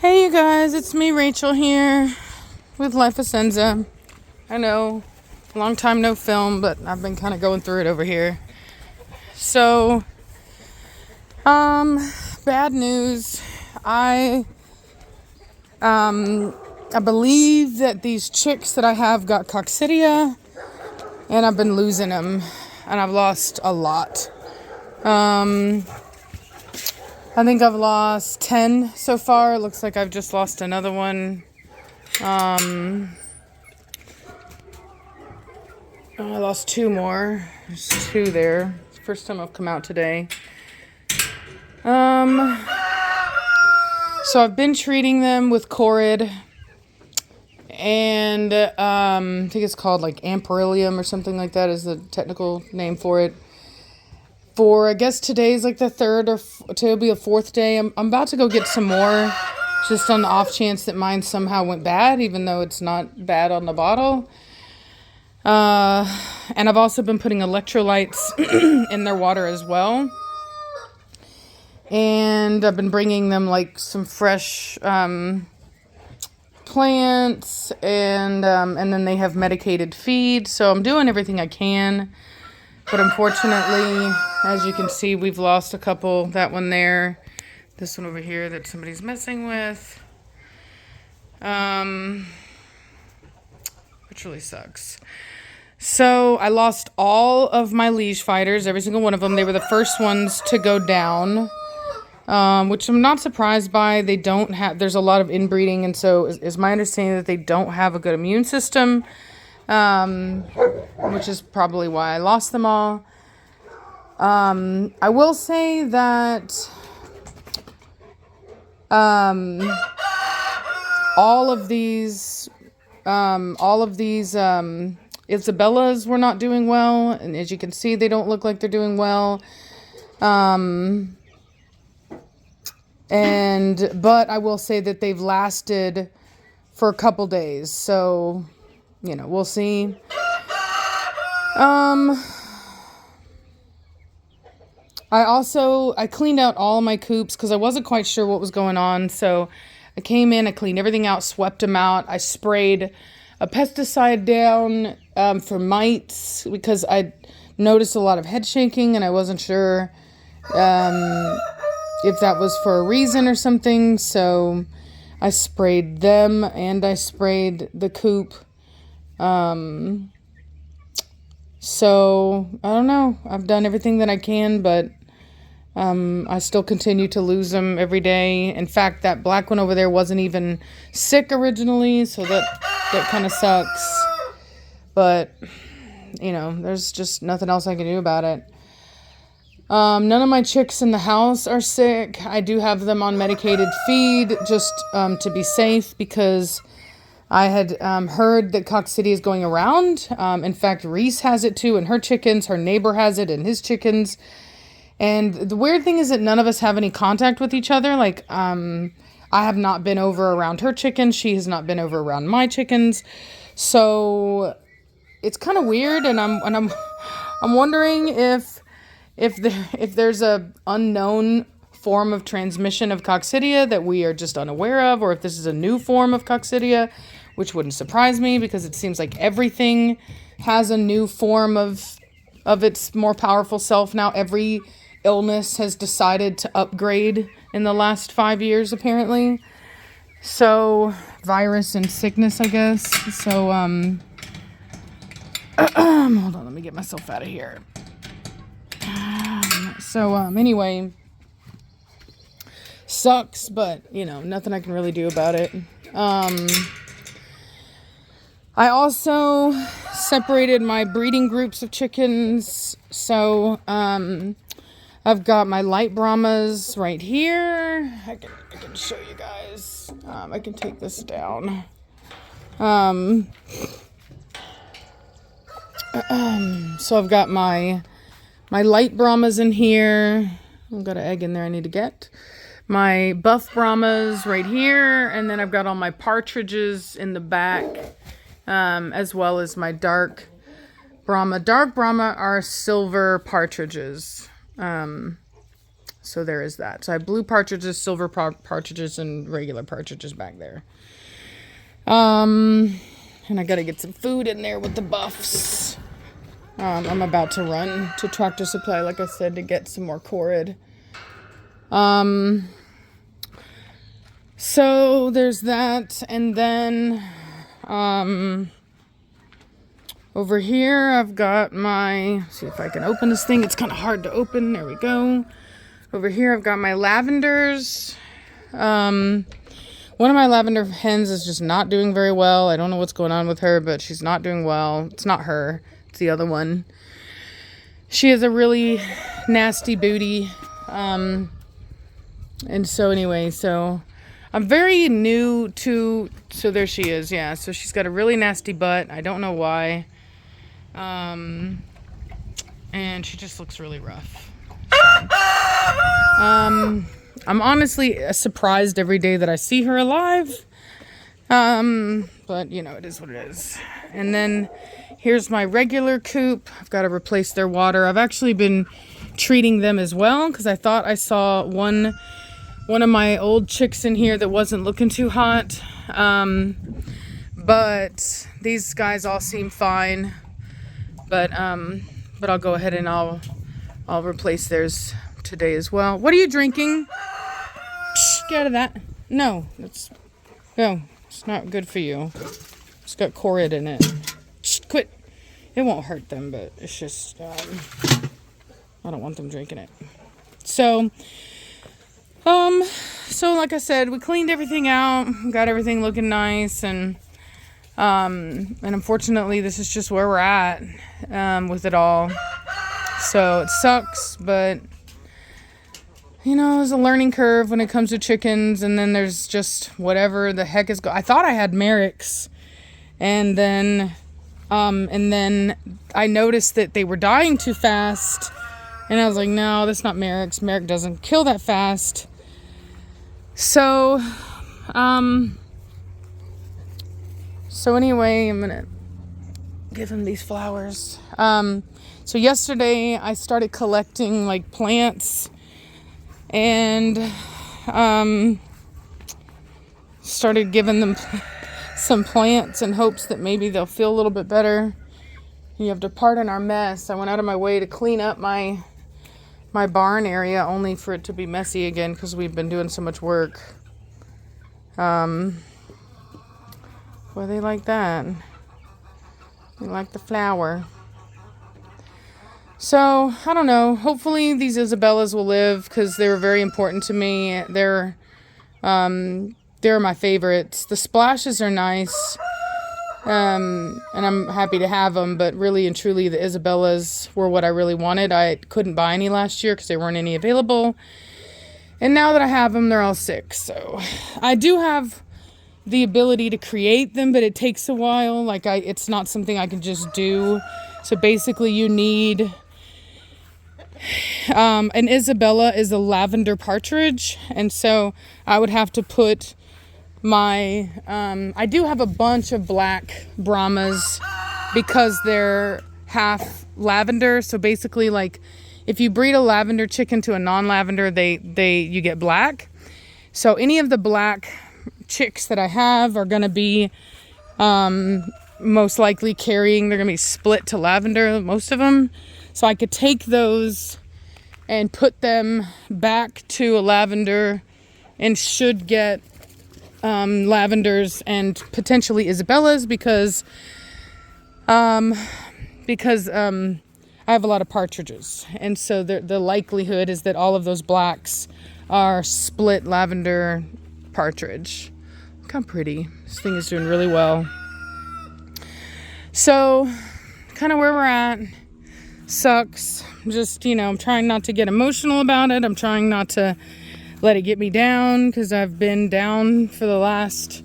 Hey you guys, it's me Rachel here with Life of Senza. I know, long time no film, but I've been kind of going through it over here. So, bad news. I believe that these chicks that I have got coccidia, and I've been losing them, and I've lost a lot. I think I've lost 10 so far. It looks like I've just lost another one. I lost 2 more. There's 2 there. It's the first time I've come out today. So I've been treating them with Corid. And I think it's called like Amperilium or something like that is the technical name for it. For, I guess today's like the 3rd or it'll be a 4th day. I'm about to go get some more, just on the off chance that mine somehow went bad, even though it's not bad on the bottle. And I've also been putting electrolytes in their water as well. And I've been bringing them like some fresh plants, and then they have medicated feed. So I'm doing everything I can. But unfortunately, as you can see, we've lost a couple. That one there, this one over here that somebody's messing with, which really sucks. So I lost all of my liege fighters, every single one of them. They were the first ones to go down, which I'm not surprised by. They don't have, there's a lot of inbreeding, and so is my understanding that they don't have a good immune system. Which is probably why I lost them all. I will say that all of these Isabellas were not doing well, and as you can see, they don't look like they're doing well. But I will say that they've lasted for a couple days, so you know, we'll see. I cleaned out all my coops because I wasn't quite sure what was going on. So I came in, I cleaned everything out, swept them out. I sprayed a pesticide down for mites because I noticed a lot of head shaking, and I wasn't sure if that was for a reason or something. So I sprayed them, and I sprayed the coop. So I don't know. I've done everything that I can, but I still continue to lose them every day. In fact, that black one over there wasn't even sick originally, so that kind of sucks. But you know, there's just nothing else I can do about it. None of my chicks in the house are sick. I do have them on medicated feed just to be safe, because I had heard that coccidia is going around. In fact, Reese has it too, and her chickens. Her neighbor has it, and his chickens. And the weird thing is that none of us have any contact with each other. Like, I have not been over around her chickens. She has not been over around my chickens. So it's kind of weird, and I'm wondering if there's a unknown form of transmission of coccidia that we are just unaware of, or if this is a new form of coccidia, which wouldn't surprise me, because it seems like everything has a new form of its more powerful self now. Every illness has decided to upgrade in the last 5 years, apparently. So, virus and sickness, I guess. So, hold on, let me get myself out of here. So, anyway, sucks, but, you know, nothing I can really do about it. I also separated my breeding groups of chickens. So, I've got my light Brahmas right here. I can show you guys. I can take this down. So I've got my light Brahmas in here. I've got an egg in there I need to get. My buff Brahmas right here. And then I've got all my partridges in the back, as well as my dark Brahma. Dark Brahma are silver partridges. So there is that. So I have blue partridges, silver partridges, and regular partridges back there. And I gotta get some food in there with the buffs. I'm about to run to Tractor Supply, like I said, to get some more Corid. So there's that, and then over here I've got my, see if I can open this thing. It's kind of hard to open. There we go. Over here I've got my lavenders. One of my lavender hens is just not doing very well. I don't know what's going on with her, but she's not doing well. It's not her, it's the other one. She has a really nasty booty. And so anyway, so I'm very new to, so there she is, yeah. So she's got a really nasty butt. I don't know why. And she just looks really rough. I'm honestly surprised every day that I see her alive. But you know, it is what it is. And then here's my regular coop. I've got to replace their water. I've actually been treating them as well because I thought I saw one of my old chicks in here that wasn't looking too hot. But these guys all seem fine. But I'll go ahead and I'll replace theirs today as well. What are you drinking? Shh, get out of that. No, it's not good for you. It's got Corid in it. Shh, quit. It won't hurt them, but it's just I don't want them drinking it. So like I said, we cleaned everything out, got everything looking nice, and unfortunately this is just where we're at with it all. So it sucks, but you know, there's a learning curve when it comes to chickens, and then there's just whatever the heck is I thought I had Merrick's, and then I noticed that they were dying too fast, and I was like, no, that's not Merrick's. Merrick doesn't kill that fast. So anyway, I'm gonna give him these flowers. So yesterday I started collecting like plants and started giving them some plants in hopes that maybe they'll feel a little bit better. You have to pardon our mess. I went out of my way to clean up my barn area only for it to be messy again because we've been doing so much work. Well, they like that. They like the flower. So, I don't know. Hopefully these Isabellas will live because they were very important to me. They're my favorites. The splashes are nice. And I'm happy to have them, but really and truly the Isabellas were what I really wanted. I couldn't buy any last year because there weren't any available. And now that I have them, they're all sick. So I do have the ability to create them, but it takes a while. Like it's not something I can just do. So basically you need, an Isabella is a lavender partridge. And so I would have to put my, I do have a bunch of black Brahmas because they're half lavender. So basically, like, if you breed a lavender chicken to a non-lavender, you get black. So any of the black chicks that I have are going to be, most likely they're going to be split to lavender, most of them. So I could take those and put them back to a lavender and should get lavenders and potentially Isabellas because I have a lot of partridges, and so the likelihood is that all of those blacks are split lavender partridge. Look how pretty. This thing is doing really well. So kind of where we're at. Sucks. Just, I'm trying not to get emotional about it. I'm trying not to let it get me down because I've been down for the last,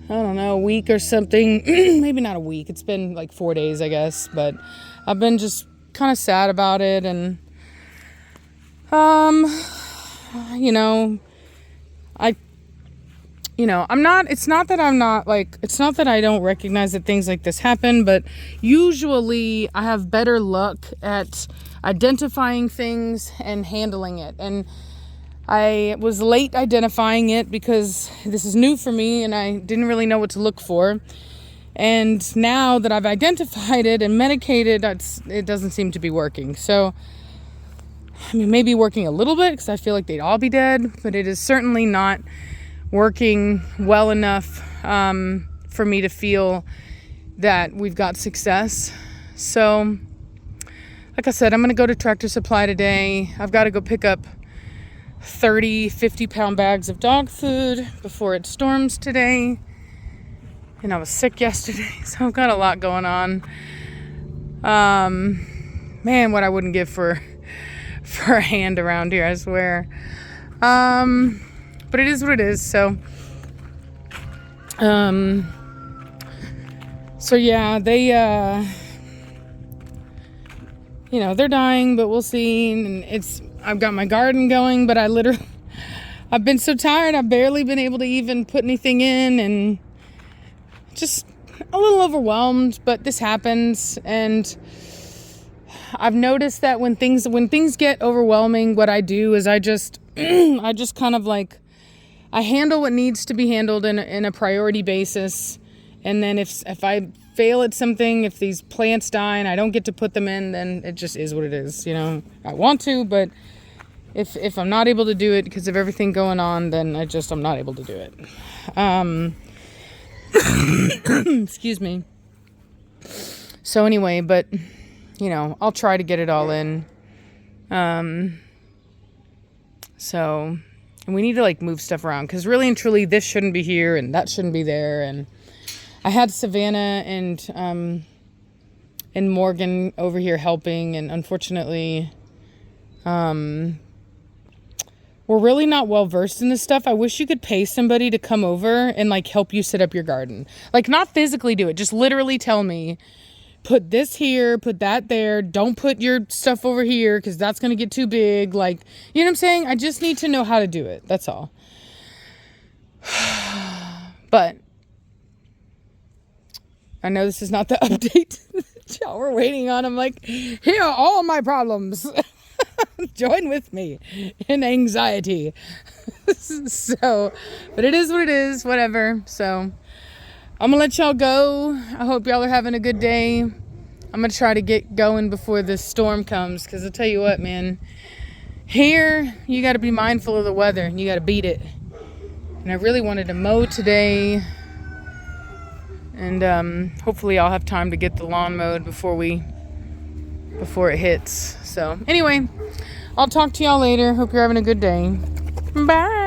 I don't know, a week or something. Maybe not a week. It's been like 4 days, I guess. But I've been just kind of sad about it. And, you know, it's not that I don't recognize that things like this happen, but usually I have better luck at identifying things and handling it. And I was late identifying it because this is new for me and I didn't really know what to look for. And now that I've identified it and medicated, it doesn't seem to be working. So, I mean, maybe working a little bit because I feel like they'd all be dead, but it is certainly not working well enough for me to feel that we've got success. So, like I said, I'm going to go to Tractor Supply today. I've got to go pick up 30 50-pound bags of dog food before it storms today. And I was sick yesterday, so I've got a lot going on. Man, what I wouldn't give for a hand around here, I swear. But it is what it is. So yeah, they, you know, they're dying, but we'll see. And I've got my garden going, but I've been so tired. I've barely been able to even put anything in, and just a little overwhelmed, but this happens. And I've noticed that when things get overwhelming, what I do is I just kind of like, I handle what needs to be handled in a priority basis. And then if I fail at something, if these plants die and I don't get to put them in, then it just is what it is. You know, I want to, but if I'm not able to do it because of everything going on, then I'm not able to do it. Excuse me. So anyway, but you know, I'll try to get it all in. So, and we need to like move stuff around because really and truly this shouldn't be here and that shouldn't be there. And I had Savannah and Morgan over here helping, and unfortunately, we're really not well versed in this stuff. I wish you could pay somebody to come over and like help you set up your garden. Like, not physically do it, just literally tell me, put this here, put that there, don't put your stuff over here because that's going to get too big. Like, you know what I'm saying? I just need to know how to do it. That's all. But I know this is not the update that y'all were waiting on. I'm like, here are all my problems. Join with me in anxiety. So, but it is what it is, whatever. So, I'm gonna let y'all go. I hope y'all are having a good day. I'm gonna try to get going before this storm comes, because I'll tell you what, man, here you got to be mindful of the weather and you got to beat it. And I really wanted to mow today, and hopefully I'll have time to get the lawn mowed before it hits. So anyway, I'll talk to y'all later. Hope you're having a good day. Bye.